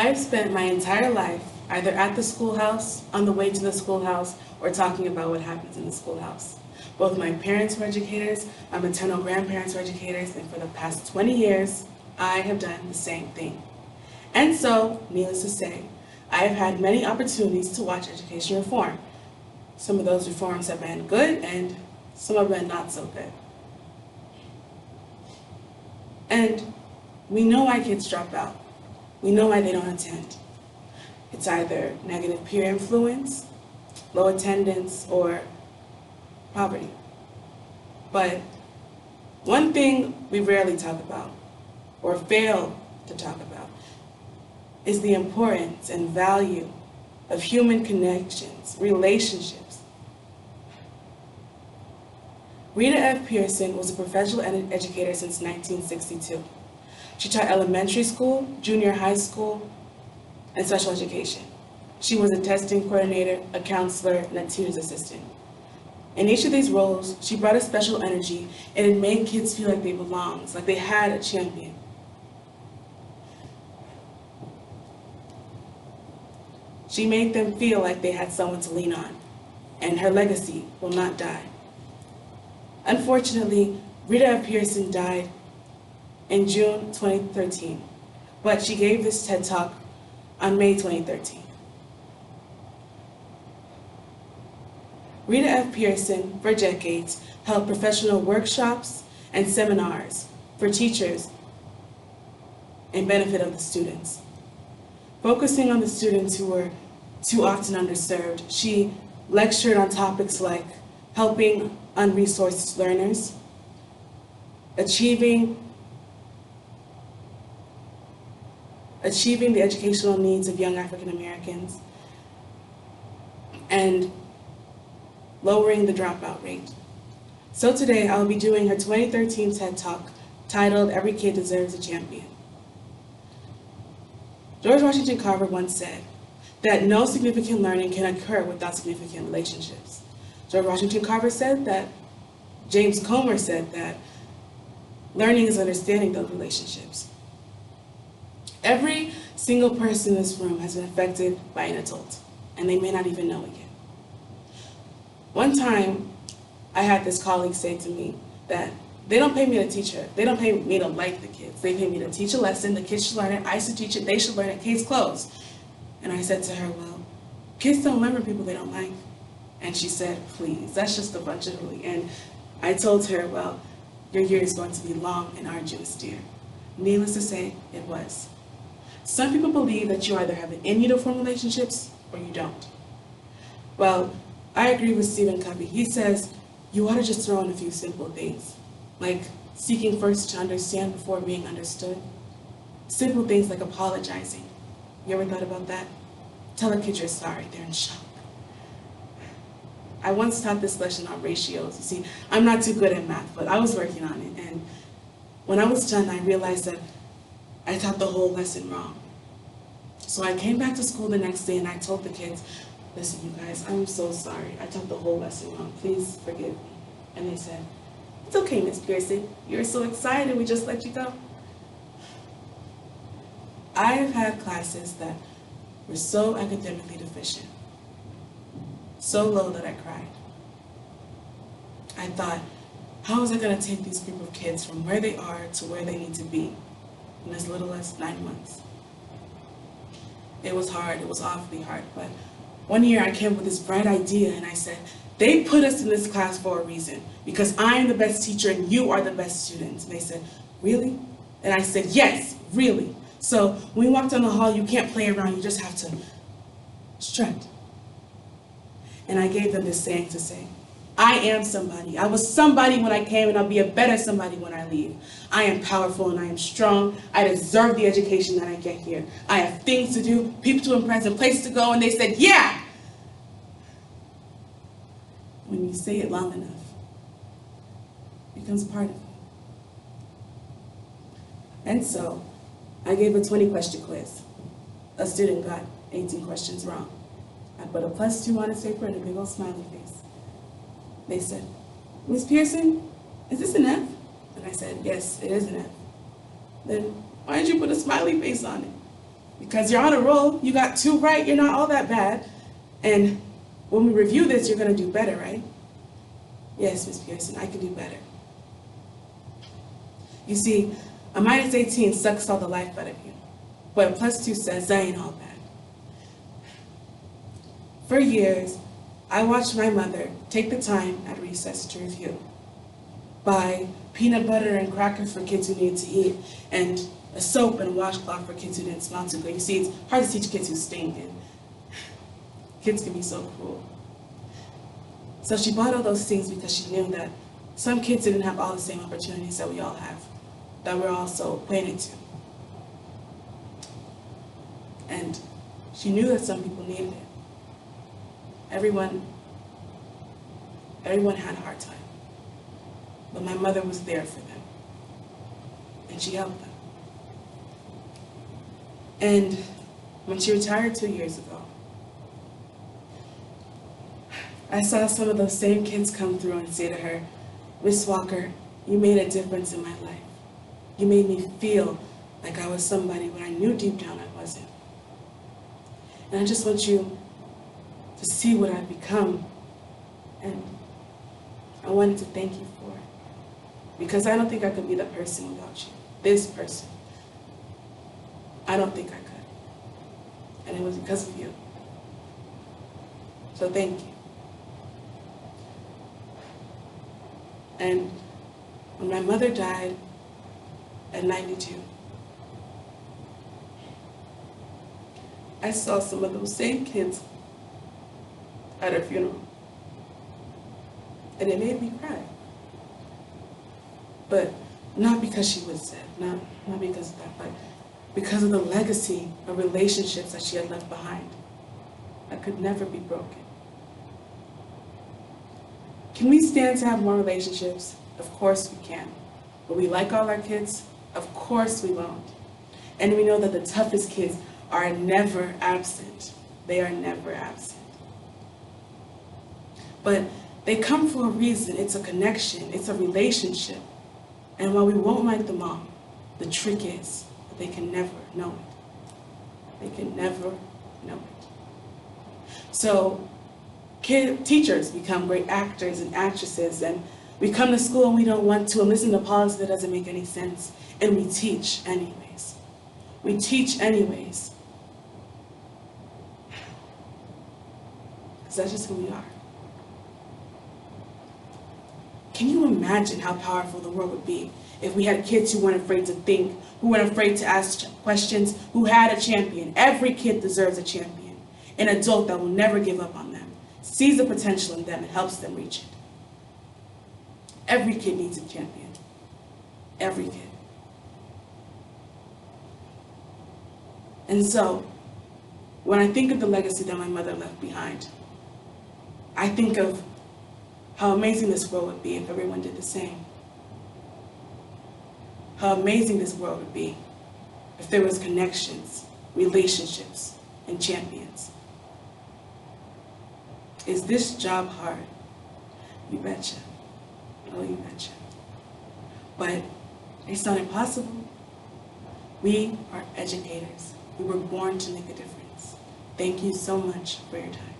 I've spent my entire life either at the schoolhouse, on the way to the schoolhouse, or talking about what happens in the schoolhouse. Both my parents were educators, my maternal grandparents were educators, and for the past 20 years, I have done the same thing. And so, needless to say, I have had many opportunities to watch education reform. Some of those reforms have been good, and some have been not so good. And we know why kids drop out. We know why they don't attend. It's either negative peer influence, low attendance, or poverty. But one thing we rarely talk about, or fail to talk about, is the importance and value of human connections, relationships. Rita F. Pearson was a professional educator since 1962. She taught elementary school, junior high school, and special education. She was a testing coordinator, a counselor, and a tutor's assistant. In each of these roles, she brought a special energy, and it made kids feel like they belonged, like they had a champion. She made them feel like they had someone to lean on, and her legacy will not die. Unfortunately, Rita F. Pearson died in June 2013, but she gave this TED Talk on May 2013. Rita F. Pearson, for decades, held professional workshops and seminars for teachers in benefit of the students. Focusing on the students who were too often underserved, she lectured on topics like helping unresourced learners, achieving the educational needs of young African Americans, and lowering the dropout rate. So today I'll be doing her 2013 TED Talk titled "Every Kid Deserves a Champion." George Washington Carver once said that no significant learning can occur without significant relationships. George Washington Carver said that. James Comer said that learning is understanding those relationships. Every single person in this room has been affected by an adult, and they may not even know it yet. One time, I had this colleague say to me that they don't pay me to teach her. They don't pay me to like the kids. They pay me to teach a lesson. The kids should learn it. I should teach it. They should learn it. Case closed. And I said to her, well, kids don't learn from people they don't like. And she said, please, that's just a bunch of hooey. And I told her, well, your year is going to be long and arduous, dear. Needless to say, it was. Some people believe that you either have it in you to form relationships or you don't. Well, I agree with Stephen Covey. He says you ought to just throw in a few simple things, like seeking first to understand before being understood. Simple things like apologizing. You ever thought about that? Tell a kid you're sorry, they're in shock. I once taught this lesson on ratios. You see, I'm not too good at math, but I was working on it. And when I was done, I realized that I taught the whole lesson wrong. So I came back to school the next day and I told the kids, listen, you guys, I'm so sorry. I taught the whole lesson wrong. Please forgive me. And they said, it's okay, Miss Pearson. You're so excited, we just let you go. I have had classes that were so academically deficient, so low that I cried. I thought, how is I going to take this group of kids from where they are to where they need to be in as little as 9 months? It was hard, it was awfully hard, but one year I came up with this bright idea and I said, they put us in this class for a reason, because I am the best teacher and you are the best students. And they said, really? And I said, yes, really. So when we walk down the hall, you can't play around, you just have to strut. And I gave them this saying to say, I am somebody. I was somebody when I came and I'll be a better somebody when I leave. I am powerful and I am strong. I deserve the education that I get here. I have things to do, people to impress, and places to go. And they said, yeah. When you say it long enough, it becomes part of you. And so I gave a 20-question quiz. A student got 18 questions wrong. I put a +2 on his paper and a big old smiley face. They said, Miss Pearson, is this an F? And I said, yes, it is an F. Then why did you put a smiley face on it? Because you're on a roll, you got 2 right, you're not all that bad. And when we review this, you're gonna do better, right? Yes, Ms. Pearson, I can do better. You see, a minus 18 sucks all the life out of you. But a plus 2 says, that ain't all bad. For years, I watched my mother take the time at recess to review. Buy peanut butter and crackers for kids who need to eat, and a soap and a washcloth for kids who didn't smell too good. You see, it's hard to teach kids who stink, and kids can be so cruel. So she bought all those things because she knew that some kids didn't have all the same opportunities that we all have, that we're also planted to. And she knew that some people needed it. Everyone had a hard time. But my mother was there for them. And she helped them. And when she retired 2 years ago, I saw some of those same kids come through and say to her, Miss Walker, you made a difference in my life. You made me feel like I was somebody when I knew deep down I wasn't. And I just want you to see what I've become. And I wanted to thank you for it. Because I don't think I could be the person without you. This person. I don't think I could. And it was because of you. So thank you. And when my mother died at 92, I saw some of those same kids at her funeral. And it made me cry. But not because she was sad, not because of that, but because of the legacy of relationships that she had left behind that could never be broken. Can we stand to have more relationships? Of course we can. Will we like all our kids? Of course we won't. And we know that the toughest kids are never absent. They are never absent. But they come for a reason. It's a connection. It's a relationship. And while we won't like them all, the trick is that they can never know it. They can never know it. So teachers become great actors and actresses, and we come to school and we don't want to, and listen to policy that doesn't make any sense, and we teach anyways. We teach anyways. Because that's just who we are. Can you imagine how powerful the world would be if we had kids who weren't afraid to think, who weren't afraid to ask questions, who had a champion? Every kid deserves a champion, an adult that will never give up on them, sees the potential in them and helps them reach it. Every kid needs a champion. Every kid. And so, when I think of the legacy that my mother left behind, I think of how amazing this world would be if everyone did the same. How amazing this world would be if there was connections, relationships, and champions. Is this job hard? You betcha. Oh, you betcha. But it's not impossible. We are educators. We were born to make a difference. Thank you so much for your time.